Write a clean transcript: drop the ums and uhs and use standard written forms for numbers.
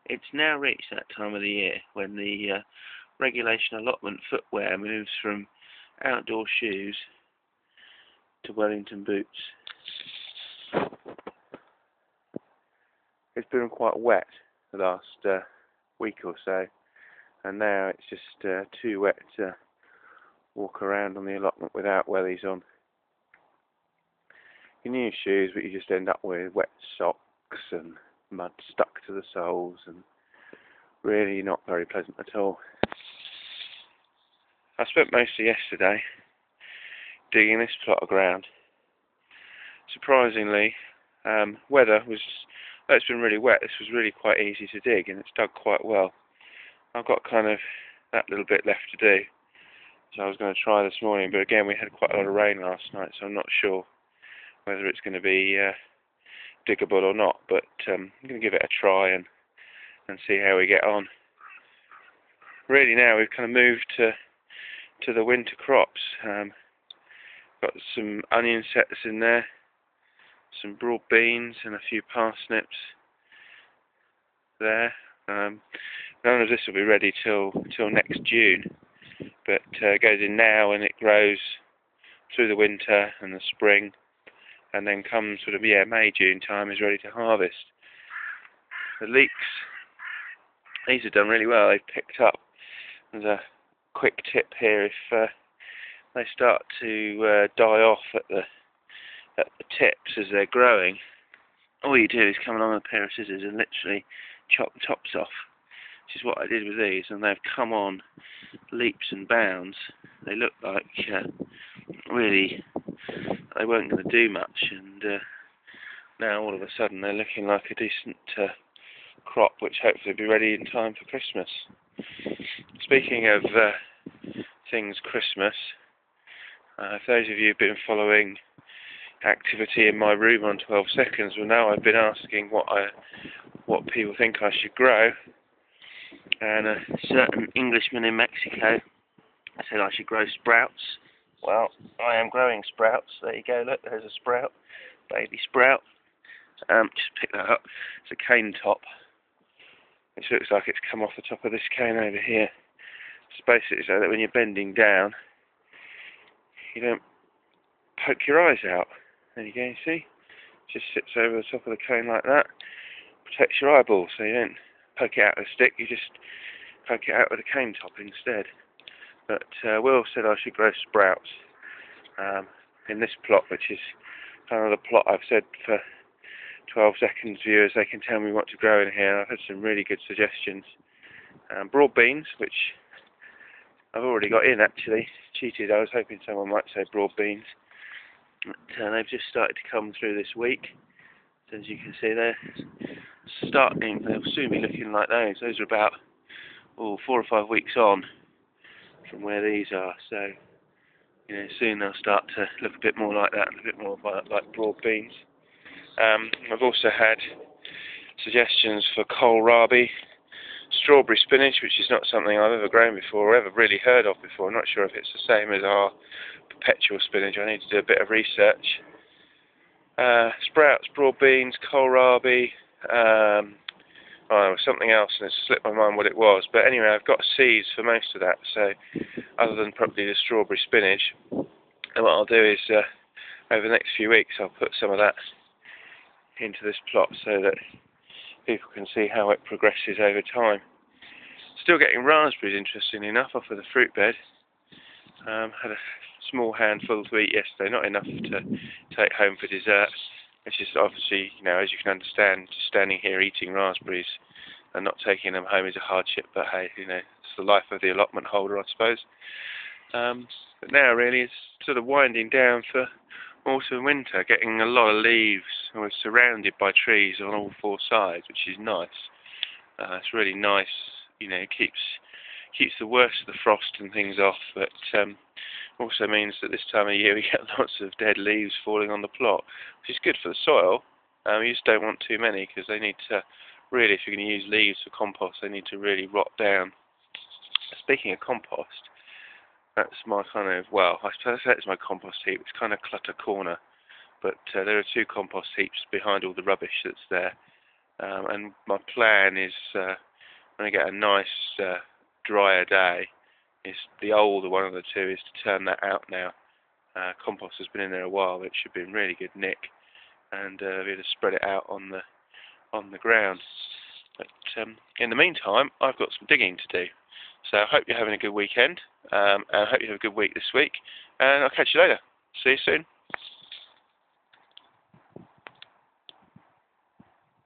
It's now reached that time of the year when the regulation allotment footwear moves from outdoor shoes to Wellington boots. It's been quite wet the last week or so, and now it's just too wet to walk around on the allotment without wellies on. You can use shoes, but you just end up with wet socks and mud stuck to the soles, and really not very pleasant at all. I spent most of yesterday digging this plot of ground. Surprisingly, weather was, though it's been really wet, this was really quite easy to dig, and it's dug quite well. I've got kind of that little bit left to do, so I was going to try this morning, but again we had quite a lot of rain last night, so I'm not sure whether it's going to be diggable or not, but I'm going to give it a try and see how we get on. Really now we've kind of moved to the winter crops. Got some onion sets in there, some broad beans and a few parsnips there. None of this will be ready till next June, but it goes in now and it grows through the winter and the spring, and then comes sort of May, June time is ready to harvest. The leeks, these have done really well. They've picked up. There's a quick tip here: if they start to die off at the tips as they're growing, all you do is come along with a pair of scissors and literally chop the tops off, which is what I did with these, and they've come on leaps and bounds. They look like really they weren't going to do much, and now all of a sudden they're looking like a decent crop, which hopefully will be ready in time for Christmas. Speaking of things Christmas, if those of you who've been following activity in my room on 12 seconds will know I've been asking what people think I should grow, and a certain Englishman in Mexico said I should grow sprouts. Well, I am growing sprouts. There you go, look, there's a sprout, baby sprout. Just pick that up. It's a cane top, which looks like it's come off the top of this cane over here. It's basically so that when you're bending down, you don't poke your eyes out. There you go, you see? It just sits over the top of the cane like that. Protects your eyeballs, so you don't poke it out with a stick, you just poke it out with a cane top instead. But Will said I should grow sprouts in this plot, which is kind of the plot I've said for 12 seconds viewers, they can tell me what to grow in here. I've had some really good suggestions. Broad beans, which I've already got in actually. Cheated, I was hoping someone might say broad beans. But they've just started to come through this week. So as you can see they're starting, they'll soon be looking like those. Those are about 4 or 5 weeks on from where these are. So soon they'll start to look a bit more like that and a bit more like broad beans. I've also had suggestions for kohlrabi, strawberry spinach, which is not something I've ever grown before or ever really heard of before. I'm not sure if it's the same as our perpetual spinach. I need to do a bit of research. Sprouts, broad beans, kohlrabi, something else, and it's slipped my mind what it was. But anyway, I've got seeds for most of that, so other than probably the strawberry spinach. And what I'll do is, over the next few weeks, I'll put some of that into this plot so that people can see how it progresses over time. Still getting raspberries, interestingly enough, off of the fruit bed. Had a small handful to eat yesterday, not enough to take home for dessert. It's just obviously, as you can understand, just standing here eating raspberries and not taking them home is a hardship, but hey, it's the life of the allotment holder, I suppose. But now really it's sort of winding down for autumn and winter, getting a lot of leaves, and we're surrounded by trees on all 4 sides, which is nice. It's really nice, it keeps the worst of the frost and things off, but also means that this time of year we get lots of dead leaves falling on the plot, which is good for the soil. You just don't want too many, because they need to really, if you're going to use leaves for compost, they need to really rot down. Speaking of compost, that's my kind of, I suppose that's my compost heap. It's kind of clutter corner, but there are 2 compost heaps behind all the rubbish that's there. and my plan is when I get a nice drier day, is the older one of the two is to turn that out now. Compost has been in there a while, it should be in really good nick, and be able to spread it out on the ground. But in the meantime, I've got some digging to do. So I hope you're having a good weekend, and I hope you have a good week this week, and I'll catch you later. See you soon.